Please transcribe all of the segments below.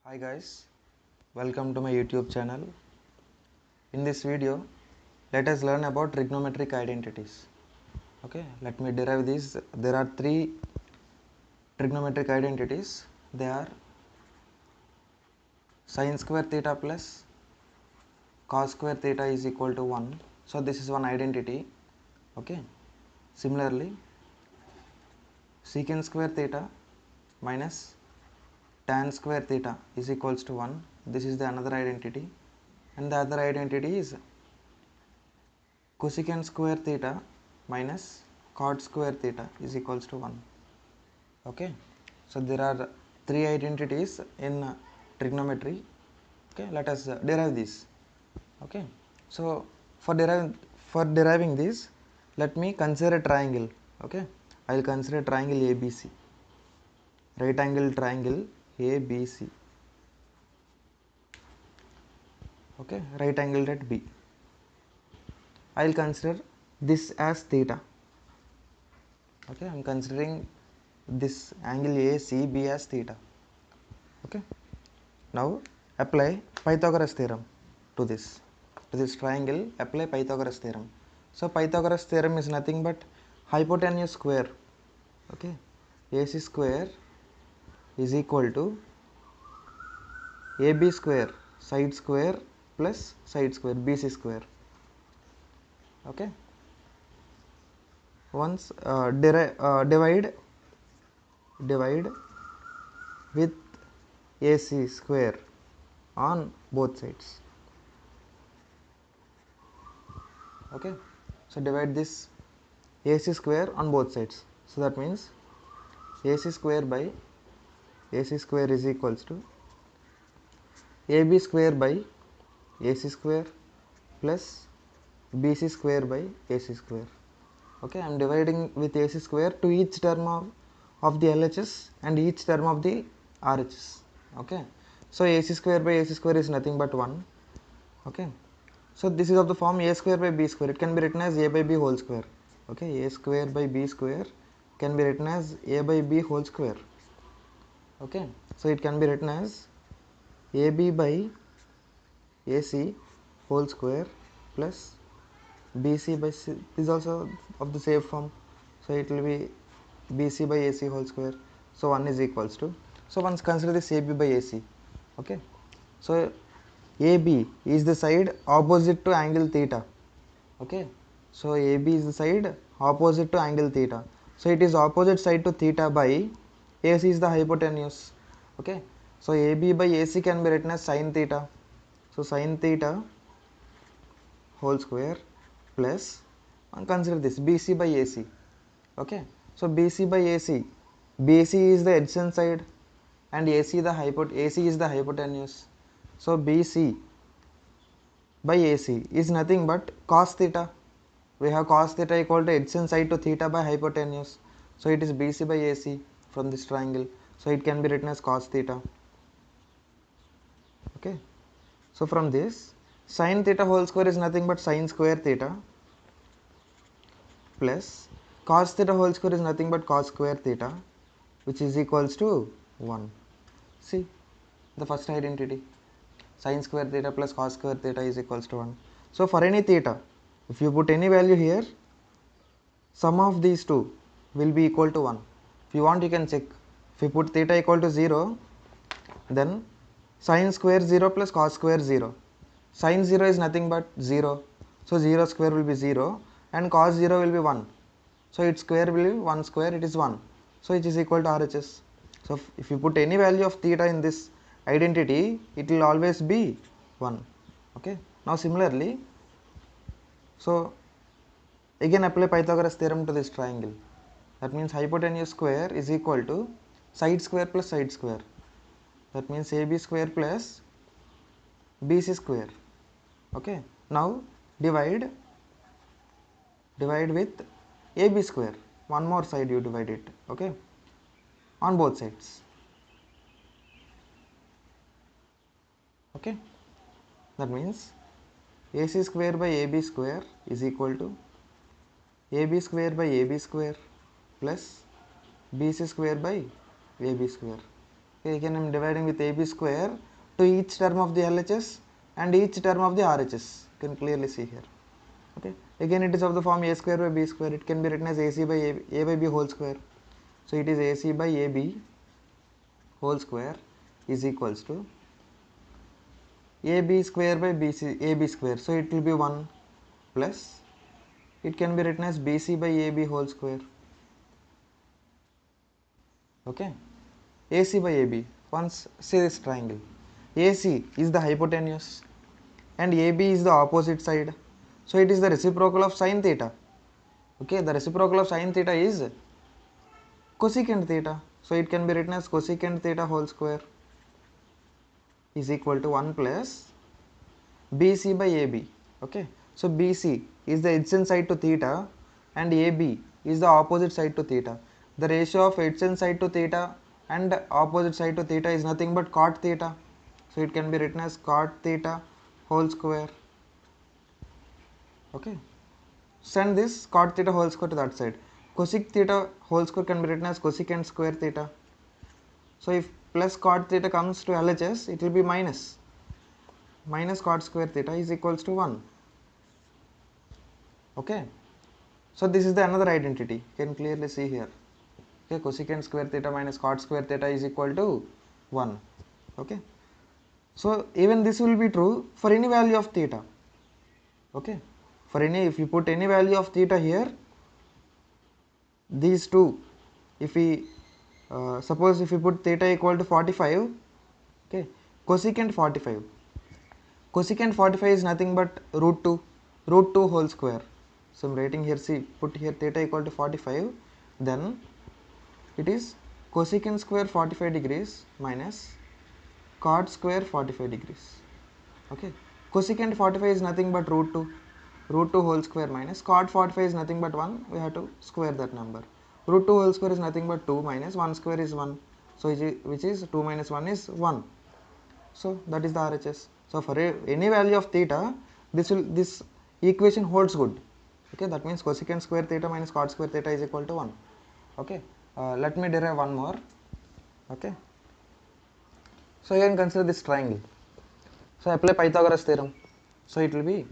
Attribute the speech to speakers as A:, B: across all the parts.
A: Hi guys, welcome to my YouTube channel. In this video, let us learn about trigonometric identities. Okay, let me derive these. There are three trigonometric identities. They are sin square theta plus cos square theta is equal to 1. So this is one identity. Okay, similarly, secant square theta minus tan square theta is equals to 1. This is the another identity. And the other identity is cosecant square theta minus cot square theta is equals to 1. Okay, so there are three identities in trigonometry. Okay, let us derive this. Okay, so for deriving this, let me consider a triangle. Okay, I will consider triangle ABC, right angle triangle ABC. Okay, right angled at B. I will consider this as theta. Okay, I am considering this angle ACB as theta. Okay, now apply Pythagoras theorem to this triangle. Apply Pythagoras theorem. So Pythagoras theorem is nothing but hypotenuse square. Okay, AC square is equal to AB square side square plus side square BC square. Okay, once divide with AC square on both sides. Okay, so divide this AC square on both sides. So that means AC square by AC square is equals to AB square by AC square plus BC square by AC square. Okay, I am dividing with AC square to each term of the LHS and each term of the RHS. Okay, so AC square by AC square is nothing but 1. Okay, so this is of the form A square by B square. It can be written as A by B whole square. Okay, A square by B square can be written as A by B whole square. Okay, so it can be written as AB by AC whole square plus BC by C is also of the same form. So it will be BC by AC whole square. So 1 is equals to. So once consider this AB by AC. Okay, so AB is the side opposite to angle theta. Okay, so AB is the side opposite to angle theta. So it is opposite side to theta by AC is the hypotenuse. Okay, so AB by AC can be written as sin theta. So sin theta whole square plus, and consider this BC by AC. Okay, so BC by AC, BC is the adjacent side and AC is the hypotenuse. So BC by AC is nothing but cos theta. We have cos theta equal to adjacent side to theta by hypotenuse. So it is BC by AC from this triangle. So it can be written as cos theta. Okay, so from this sin theta whole square is nothing but sin square theta plus cos theta whole square is nothing but cos square theta, which is equals to 1. See the first identity, sin square theta plus cos square theta is equals to 1. So for any theta, if you put any value here, sum of these two will be equal to 1. If you want, you can check. If you put theta equal to 0, then sin square 0 plus cos square 0. Sin 0 is nothing but 0. So 0 square will be 0 and cos 0 will be 1. So its square will be 1 square, it is 1. So it is equal to RHS. So if you put any value of theta in this identity, it will always be 1. Okay. Now similarly, so again apply Pythagoras theorem to this triangle. That means hypotenuse square is equal to side square plus side square. That means AB square plus BC square. Okay. Now divide with AB square. One more side you divide it. Okay, on both sides. Okay, that means AC square by AB square is equal to AB square by AB square plus BC square by AB square. Okay, again I am dividing with AB square to each term of the LHS and each term of the RHS. You can clearly see here. Okay, again it is of the form A square by B square. It can be written as AC by A by B whole square. So it is AC by AB whole square is equals to AB square by AB square. So it will be 1 plus, it can be written as BC by AB whole square. Okay, AC by AB. Once see this triangle. AC is the hypotenuse and AB is the opposite side. So it is the reciprocal of sin theta. Okay, the reciprocal of sin theta is cosecant theta. So it can be written as cosecant theta whole square is equal to 1 plus BC by AB. Okay, so BC is the adjacent side to theta and AB is the opposite side to theta. The ratio of adjacent side to theta and opposite side to theta is nothing but cot theta. So it can be written as cot theta whole square. Okay, send this cot theta whole square to that side. Cosec theta whole square can be written as cosecant square theta. So if plus cot theta comes to LHS, it will be minus cot square theta is equals to 1. Okay, so this is the another identity. You can clearly see here. Okay, cosecant square theta minus cot square theta is equal to 1. Okay, so even this will be true for any value of theta. Okay, for any, if you put any value of theta here, these two, if we suppose if you put theta equal to 45, okay, cosecant 45 is nothing but root 2 whole square. So I am writing here, see, put here theta equal to 45, then it is cosecant square 45 degrees minus cot square 45 degrees. Okay, cosecant 45 is nothing but root 2 whole square minus cot 45 is nothing but 1, we have to square that number. Root 2 whole square is nothing but 2 minus 1 square is 1, so which is 2 minus 1 is 1. So that is the RHS. So for any value of theta, this equation holds good. Okay, that means cosecant square theta minus cot square theta is equal to 1. Okay, let me derive one more. Okay, so you can consider this triangle. So apply Pythagoras theorem. So it will be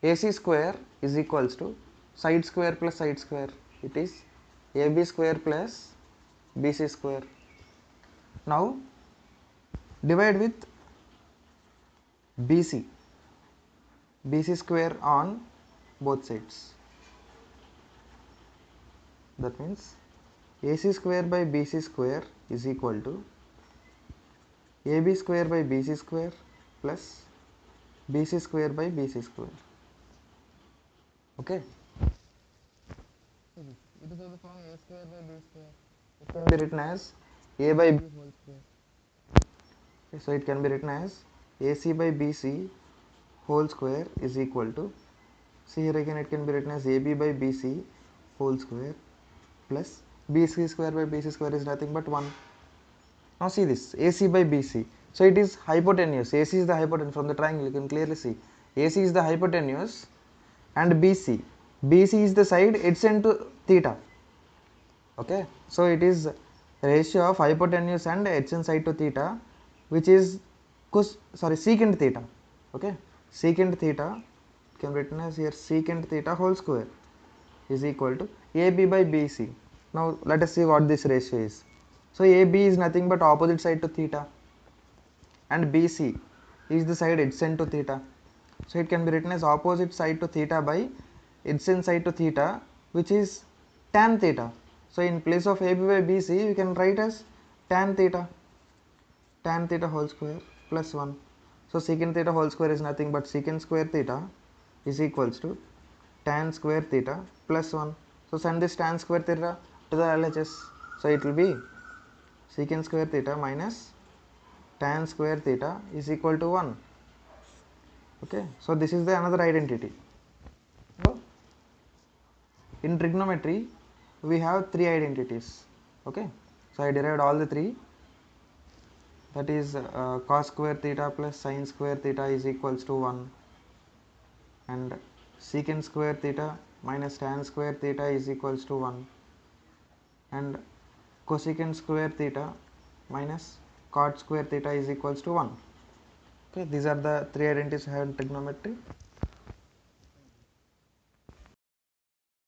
A: AC square is equals to side square plus side square. It is AB square plus BC square. Now divide with BC square on both sides. That means AC square by BC square is equal to AB square by BC square plus BC square by BC square. Okay. It is of the form A square by B square. It can be written as A by B whole square. Okay, so it can be written as AC by BC whole square is equal to, see here again it can be written as AB by BC whole square plus BC square by BC square is nothing but 1. Now see this AC by BC. So it is hypotenuse. AC is the hypotenuse from the triangle. You can clearly see AC is the hypotenuse and BC is the side adjacent to theta. Okay, so it is ratio of hypotenuse and adjacent side to theta, which is secant theta. Okay, secant theta can be written as here secant theta whole square is equal to AB by BC. Now let us see what this ratio is. So AB is nothing but opposite side to theta and BC is the side adjacent to theta. So it can be written as opposite side to theta by adjacent side to theta, which is tan theta. So in place of AB by BC, we can write as tan theta whole square plus 1. So secant theta whole square is nothing but secant square theta is equals to tan square theta plus 1. So send this tan square theta to the LHS. So it will be secant square theta minus tan square theta is equal to 1. Okay, so this is the another identity. So in trigonometry we have three identities. Okay, so I derived all the three, that is cos square theta plus sin square theta is equals to 1, and secant square theta minus tan square theta is equals to 1, and cosecant square theta minus cot square theta is equals to 1. Okay, these are the three identities I have in trigonometry.